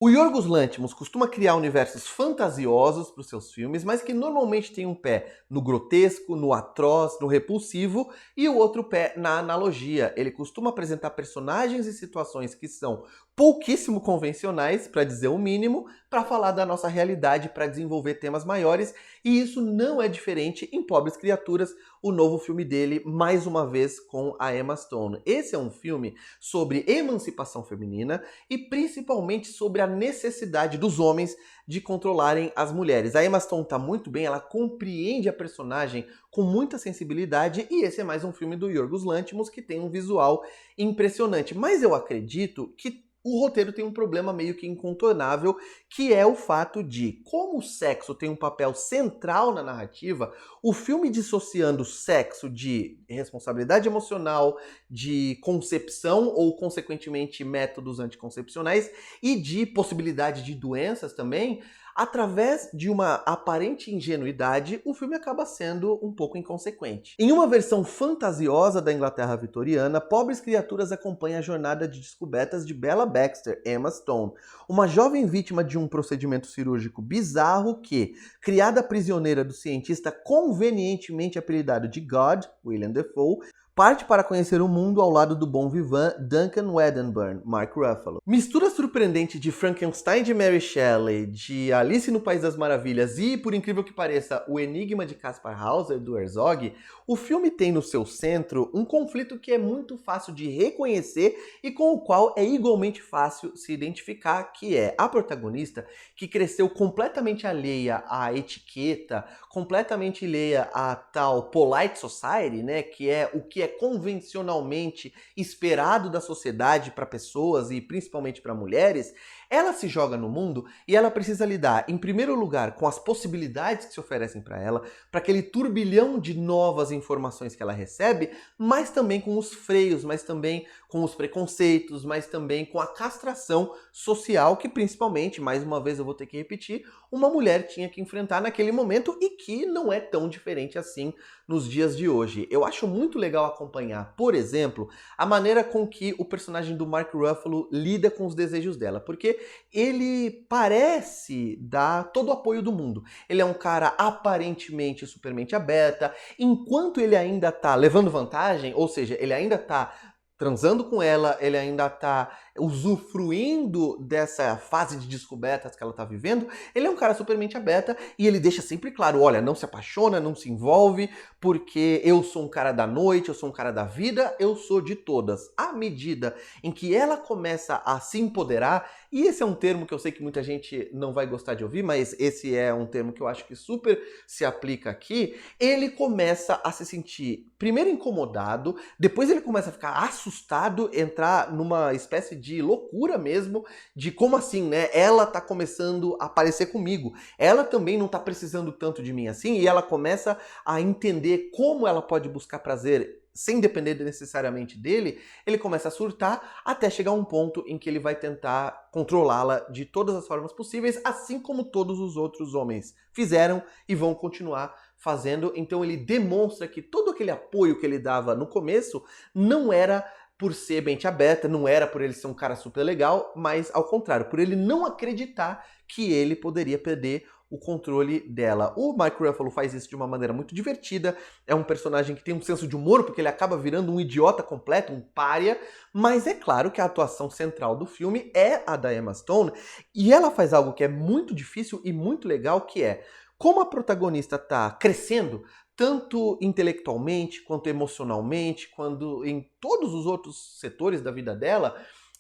O Yorgos Lanthimos costuma criar universos fantasiosos para os seus filmes, mas que normalmente tem um pé no grotesco, no atroz, no repulsivo e o outro pé na analogia. Ele costuma apresentar personagens e situações que são pouquíssimo convencionais, para dizer o mínimo, para falar da nossa realidade, para desenvolver temas maiores, e isso não é diferente em Pobres Criaturas, o novo filme dele, mais uma vez com a Emma Stone. Esse é um filme sobre emancipação feminina e principalmente sobre a necessidade dos homens de controlarem as mulheres. A Emma Stone tá muito bem, ela compreende a personagem com muita sensibilidade e esse é mais um filme do Yorgos Lanthimos que tem um visual impressionante. Mas eu acredito que o roteiro tem um problema meio que incontornável, que é o fato de, como o sexo tem um papel central na narrativa, o filme dissociando o sexo de responsabilidade emocional, de concepção ou, consequentemente, métodos anticoncepcionais e de possibilidade de doenças também, através de uma aparente ingenuidade, o filme acaba sendo um pouco inconsequente. Em uma versão fantasiosa da Inglaterra vitoriana, Pobres Criaturas acompanha a jornada de descobertas de Bella Baxter, Emma Stone, uma jovem vítima de um procedimento cirúrgico bizarro que, criada prisioneira do cientista convenientemente apelidado de God, William Defoe, parte para conhecer o mundo ao lado do bom vivant Duncan Wedderburn, Mark Ruffalo. Mistura surpreendente de Frankenstein de Mary Shelley, de Alice no País das Maravilhas e, por incrível que pareça, O Enigma de Caspar Hauser, do Herzog, o filme tem no seu centro um conflito que é muito fácil de reconhecer e com o qual é igualmente fácil se identificar, que é a protagonista que cresceu completamente alheia à etiqueta, completamente alheia à tal polite society, né, que é o que é convencionalmente esperado da sociedade para pessoas e principalmente para mulheres. Ela se joga no mundo e ela precisa lidar, em primeiro lugar, com as possibilidades que se oferecem para ela, para aquele turbilhão de novas informações que ela recebe, mas também com os freios, mas também com os preconceitos, mas também com a castração social que, principalmente, mais uma vez eu vou ter que repetir, uma mulher tinha que enfrentar naquele momento e que não é tão diferente assim nos dias de hoje. Eu acho muito legal acompanhar, por exemplo, a maneira com que o personagem do Mark Ruffalo lida com os desejos dela, porque ele parece dar todo o apoio do mundo. Ele é um cara aparentemente supermente aberta, enquanto ele ainda tá levando vantagem, ou seja, ele ainda tá transando com ela, ele ainda tá usufruindo dessa fase de descobertas que ela tá vivendo, ele é um cara supermente aberta e ele deixa sempre claro, olha, não se apaixona, não se envolve, porque eu sou um cara da noite, eu sou um cara da vida, eu sou de todas. À medida em que ela começa a se empoderar, e esse é um termo que eu sei que muita gente não vai gostar de ouvir, mas esse é um termo que eu acho que super se aplica aqui, ele começa a se sentir, primeiro incomodado, depois ele começa a ficar assustado, entrar numa espécie de loucura mesmo, de como assim, né? Ela tá começando a aparecer comigo. Ela também não tá precisando tanto de mim assim, e ela começa a entender como ela pode buscar prazer sem depender necessariamente dele, ele começa a surtar até chegar a um ponto em que ele vai tentar controlá-la de todas as formas possíveis, assim como todos os outros homens fizeram e vão continuar fazendo. Então ele demonstra que todo aquele apoio que ele dava no começo não era por ser mente aberta, não era por ele ser um cara super legal, mas ao contrário, por ele não acreditar que ele poderia perder o controle dela. O Mark Ruffalo faz isso de uma maneira muito divertida, é um personagem que tem um senso de humor, porque ele acaba virando um idiota completo, um pária, mas é claro que a atuação central do filme é a da Emma Stone, e ela faz algo que é muito difícil e muito legal, que é, como a protagonista está crescendo, tanto intelectualmente, quanto emocionalmente, quanto em todos os outros setores da vida dela,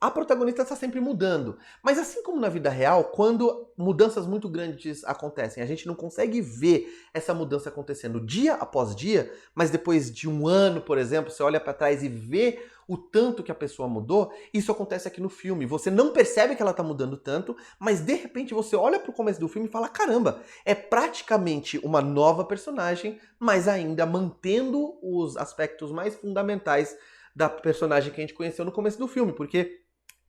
a protagonista está sempre mudando. Mas assim como na vida real, quando mudanças muito grandes acontecem, a gente não consegue ver essa mudança acontecendo dia após dia, mas depois de um ano, por exemplo, você olha para trás e vê o tanto que a pessoa mudou, isso acontece aqui no filme. Você não percebe que ela está mudando tanto, mas de repente você olha para o começo do filme e fala, caramba, é praticamente uma nova personagem, mas ainda mantendo os aspectos mais fundamentais da personagem que a gente conheceu no começo do filme, porque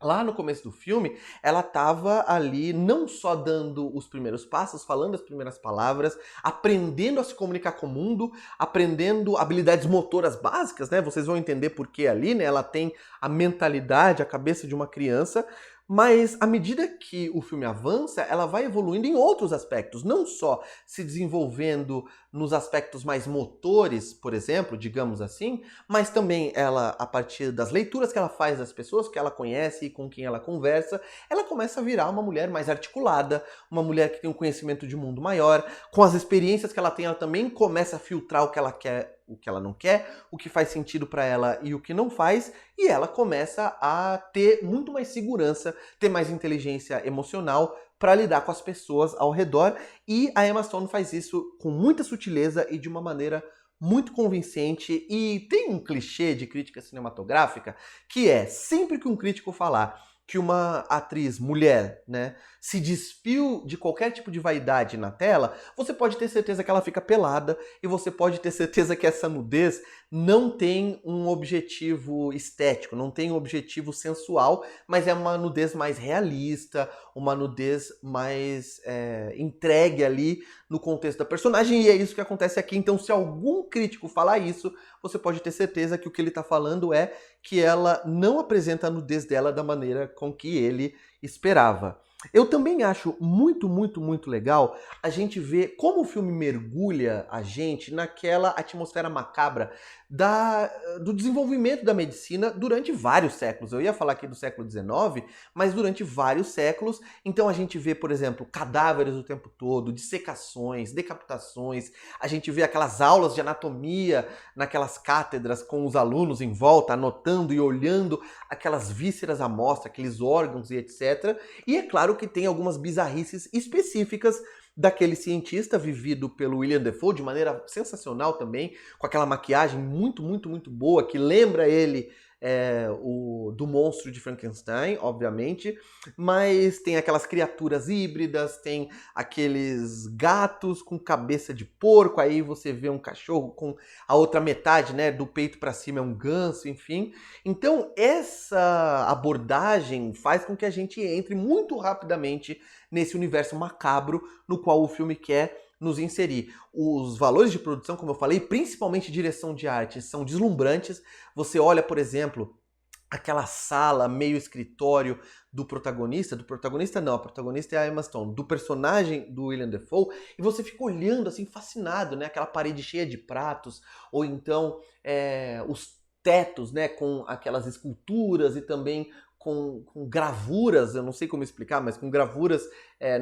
lá no começo do filme, ela estava ali não só dando os primeiros passos, falando as primeiras palavras, aprendendo a se comunicar com o mundo, aprendendo habilidades motoras básicas, né? Vocês vão entender por que ali, né? Ela tem a mentalidade, a cabeça de uma criança, Mas à medida que o filme avança, ela vai evoluindo em outros aspectos, não só se desenvolvendo nos aspectos mais motores, por exemplo, digamos assim, mas também ela, a partir das leituras que ela faz das pessoas que ela conhece e com quem ela conversa, ela começa a virar uma mulher mais articulada, uma mulher que tem um conhecimento de mundo maior, com as experiências que ela tem, ela também começa a filtrar o que ela quer, o que ela não quer, o que faz sentido para ela e o que não faz, e ela começa a ter muito mais segurança, ter mais inteligência emocional para lidar com as pessoas ao redor, e a Emma Stone faz isso com muita sutileza e de uma maneira muito convincente. E tem um clichê de crítica cinematográfica que é, sempre que um crítico falar que uma atriz mulher, né, se despiu de qualquer tipo de vaidade na tela, você pode ter certeza que ela fica pelada e você pode ter certeza que essa nudez não tem um objetivo estético, não tem um objetivo sensual, mas é uma nudez mais realista, uma nudez mais entregue ali no contexto da personagem, e é isso que acontece aqui. Então, se algum crítico falar isso, você pode ter certeza que o que ele está falando é que ela não apresenta a nudez dela da maneira com que ele esperava. Eu também acho muito, muito, muito legal a gente ver como o filme mergulha a gente naquela atmosfera macabra do desenvolvimento da medicina durante vários séculos. Eu ia falar aqui do século XIX, mas durante vários séculos. Então a gente vê, por exemplo, cadáveres o tempo todo, dissecações, decapitações. A gente vê aquelas aulas de anatomia naquelas cátedras com os alunos em volta, anotando e olhando aquelas vísceras à mostra, aqueles órgãos e etc. E é claro que tem algumas bizarrices específicas daquele cientista vivido pelo William Dafoe de maneira sensacional também, com aquela maquiagem muito, muito, muito boa, que lembra ele do monstro de Frankenstein, obviamente, mas tem aquelas criaturas híbridas, tem aqueles gatos com cabeça de porco, aí você vê um cachorro com a outra metade, né, do peito para cima é um ganso, enfim. Então essa abordagem faz com que a gente entre muito rapidamente nesse universo macabro no qual o filme quer nos inserir. Os valores de produção, como eu falei, principalmente direção de arte, são deslumbrantes. Você olha, por exemplo, aquela sala meio escritório do protagonista não, a protagonista é a Emma Stone, do personagem do William Dafoe, e você fica olhando assim, fascinado, né? Aquela parede cheia de pratos, ou então os tetos, né, com aquelas esculturas e também com gravuras, eu não sei como explicar, mas com gravuras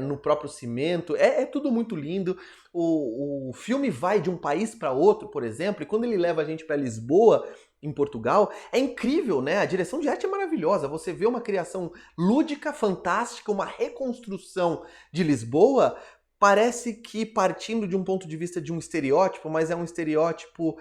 no próprio cimento. É tudo muito lindo. O filme vai de um país para outro, por exemplo, e quando ele leva a gente para Lisboa, em Portugal, é incrível, né? A direção de arte é maravilhosa. Você vê uma criação lúdica, fantástica, uma reconstrução de Lisboa. Parece que partindo de um ponto de vista de um estereótipo, mas é um estereótipo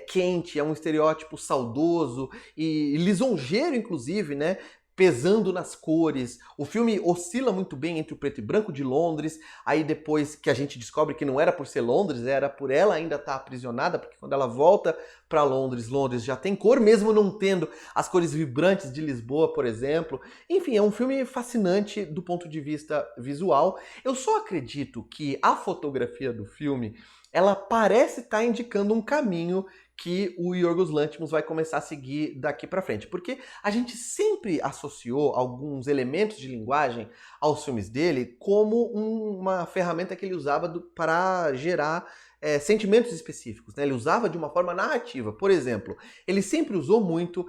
quente, é um estereótipo saudoso e lisonjeiro, inclusive, né? Pesando nas cores. O filme oscila muito bem entre o preto e branco de Londres, aí depois que a gente descobre que não era por ser Londres, era por ela ainda estar aprisionada, porque quando ela volta para Londres, Londres já tem cor, mesmo não tendo as cores vibrantes de Lisboa, por exemplo. Enfim, é um filme fascinante do ponto de vista visual. Eu só acredito que a fotografia do filme, ela parece estar indicando um caminho que o Yorgos Lanthimos vai começar a seguir daqui para frente. Porque a gente sempre associou alguns elementos de linguagem aos filmes dele como uma ferramenta que ele usava para gerar sentimentos específicos, né? Ele usava de uma forma narrativa. Por exemplo, ele sempre usou muito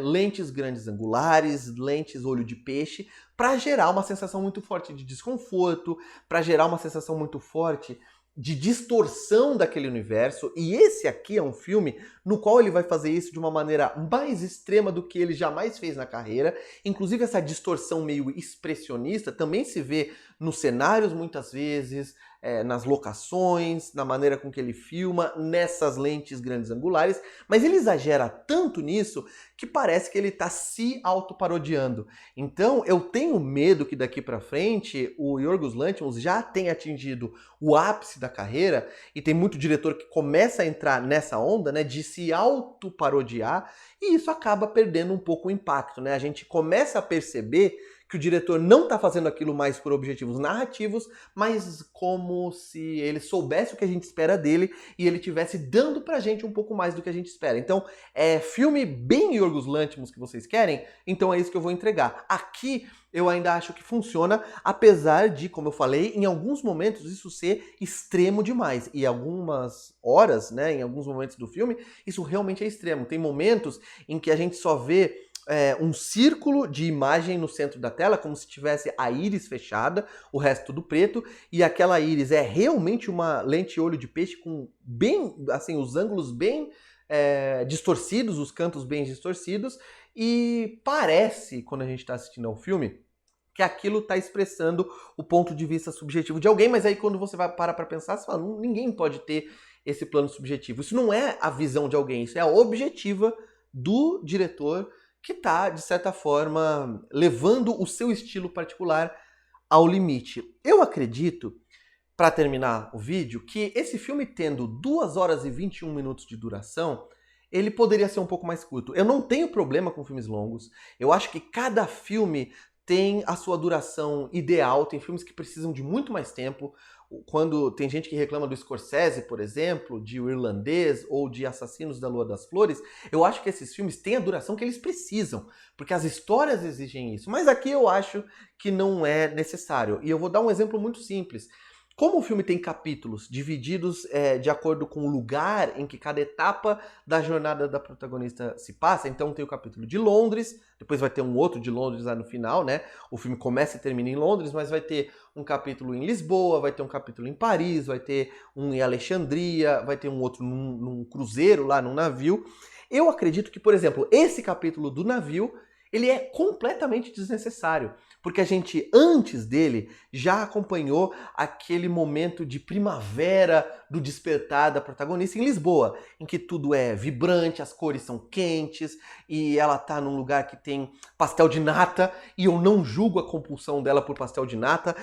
lentes grandes angulares, lentes olho de peixe, para gerar uma sensação muito forte de desconforto, para gerar uma sensação muito forte de distorção daquele universo, e esse aqui é um filme no qual ele vai fazer isso de uma maneira mais extrema do que ele jamais fez na carreira. Inclusive essa distorção meio expressionista também se vê nos cenários muitas vezes, nas locações, na maneira com que ele filma, nessas lentes grandes angulares, mas ele exagera tanto nisso que parece que ele está se autoparodiando. Então eu tenho medo que daqui para frente o Yorgos Lanthimos já tenha atingido o ápice da carreira, e tem muito diretor que começa a entrar nessa onda, né, de se autoparodiar, e isso acaba perdendo um pouco o impacto, né? A gente começa a perceber que o diretor não está fazendo aquilo mais por objetivos narrativos, mas como se ele soubesse o que a gente espera dele e ele estivesse dando pra gente um pouco mais do que a gente espera. Então, é filme bem Yorgos Lanthimos que vocês querem, então é isso que eu vou entregar. Aqui eu ainda acho que funciona, apesar de, como eu falei, em alguns momentos isso ser extremo demais. E algumas horas, né, em alguns momentos do filme, isso realmente é extremo. Tem momentos em que a gente só vê um círculo de imagem no centro da tela, como se tivesse a íris fechada, o resto tudo preto, e aquela íris é realmente uma lente olho de peixe com bem, assim, os ângulos bem distorcidos, os cantos bem distorcidos, e parece, quando a gente está assistindo ao filme, que aquilo está expressando o ponto de vista subjetivo de alguém, mas aí quando você vai parar para pensar, você fala, ninguém pode ter esse plano subjetivo. Isso não é a visão de alguém, isso é a objetiva do diretor que está, de certa forma, levando o seu estilo particular ao limite. Eu acredito, para terminar o vídeo, que esse filme tendo 2 horas e 21 minutos de duração, ele poderia ser um pouco mais curto. Eu não tenho problema com filmes longos. Eu acho que cada filme tem a sua duração ideal, tem filmes que precisam de muito mais tempo. Quando tem gente que reclama do Scorsese, por exemplo, de O Irlandês ou de Assassinos da Lua das Flores, eu acho que esses filmes têm a duração que eles precisam, porque as histórias exigem isso. Mas aqui eu acho que não é necessário. E eu vou dar um exemplo muito simples. Como o filme tem capítulos divididos de acordo com o lugar em que cada etapa da jornada da protagonista se passa, então tem o capítulo de Londres, depois vai ter um outro de Londres lá no final, né? O filme começa e termina em Londres, mas vai ter um capítulo em Lisboa, vai ter um capítulo em Paris, vai ter um em Alexandria, vai ter um outro num cruzeiro lá, num navio. Eu acredito que, por exemplo, esse capítulo do navio, ele é completamente desnecessário, porque a gente, antes dele, já acompanhou aquele momento de primavera do despertar da protagonista em Lisboa, em que tudo é vibrante, as cores são quentes, e ela tá num lugar que tem pastel de nata, e eu não julgo a compulsão dela por pastel de nata,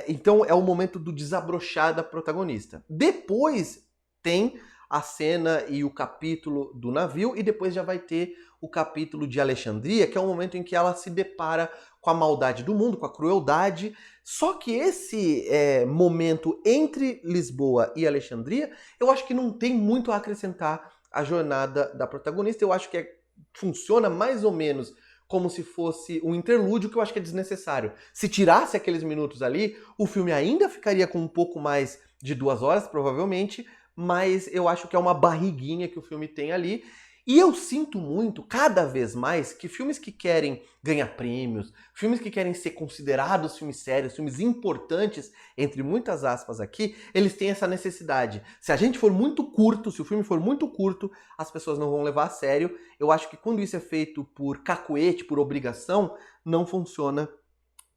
então é o momento do desabrochar da protagonista. Depois tem a cena e o capítulo do navio, e depois já vai ter o capítulo de Alexandria, que é o momento em que ela se depara com a maldade do mundo, com a crueldade. Só que esse momento entre Lisboa e Alexandria, eu acho que não tem muito a acrescentar à jornada da protagonista. Eu acho que funciona mais ou menos como se fosse um interlúdio, que eu acho que é desnecessário. Se tirasse aqueles minutos ali, o filme ainda ficaria com um pouco mais de 2 horas, provavelmente, mas eu acho que é uma barriguinha que o filme tem ali. E eu sinto muito, cada vez mais, que filmes que querem ganhar prêmios, filmes que querem ser considerados filmes sérios, filmes importantes, entre muitas aspas aqui, eles têm essa necessidade. Se a gente for muito curto, se o filme for muito curto, as pessoas não vão levar a sério. Eu acho que quando isso é feito por cacuete, por obrigação, não funciona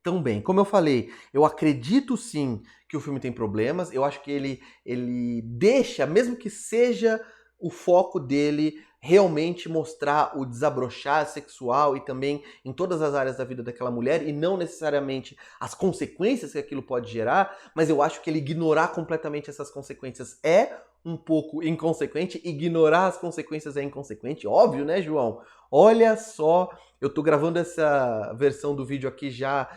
tão bem. Como eu falei, eu acredito sim que o filme tem problemas, eu acho que ele deixa, mesmo que seja o foco dele realmente mostrar o desabrochar sexual e também em todas as áreas da vida daquela mulher e não necessariamente as consequências que aquilo pode gerar, mas eu acho que ele ignorar completamente essas consequências é um pouco inconsequente. Ignorar as consequências é inconsequente, óbvio, né, João? Olha só, eu tô gravando essa versão do vídeo aqui já,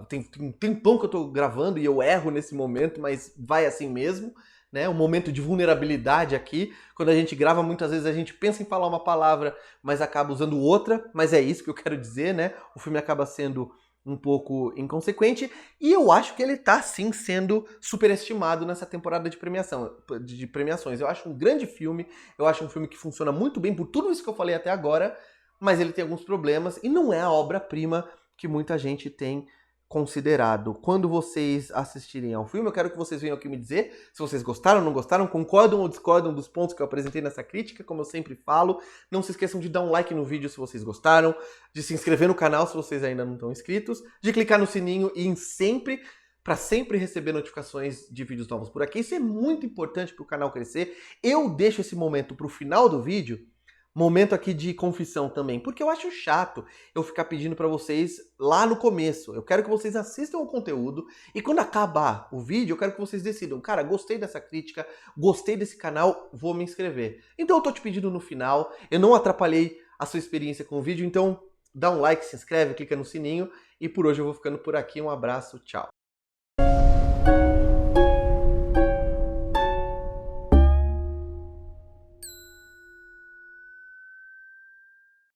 tem um tempão que eu tô gravando e eu erro nesse momento, mas vai assim mesmo. Né, um momento de vulnerabilidade aqui. Quando a gente grava, muitas vezes a gente pensa em falar uma palavra, mas acaba usando outra, mas é isso que eu quero dizer, né? O filme acaba sendo um pouco inconsequente, e eu acho que ele tá sim sendo superestimado nessa temporada de premiações. Eu acho um grande filme, eu acho um filme que funciona muito bem por tudo isso que eu falei até agora, mas ele tem alguns problemas e não é a obra-prima que muita gente tem considerado. Quando vocês assistirem ao filme, eu quero que vocês venham aqui me dizer se vocês gostaram, não gostaram, concordam ou discordam dos pontos que eu apresentei nessa crítica, como eu sempre falo. Não se esqueçam de dar um like no vídeo se vocês gostaram, de se inscrever no canal se vocês ainda não estão inscritos, de clicar no sininho e para sempre receber notificações de vídeos novos por aqui. Isso é muito importante para o canal crescer. Eu deixo esse momento para o final do vídeo, momento aqui de confissão também, porque eu acho chato eu ficar pedindo pra vocês lá no começo. Eu quero que vocês assistam o conteúdo e quando acabar o vídeo, eu quero que vocês decidam, cara, gostei dessa crítica, gostei desse canal, vou me inscrever. Então eu tô te pedindo no final, eu não atrapalhei a sua experiência com o vídeo, então dá um like, se inscreve, clica no sininho. E por hoje eu vou ficando por aqui. Um abraço, tchau.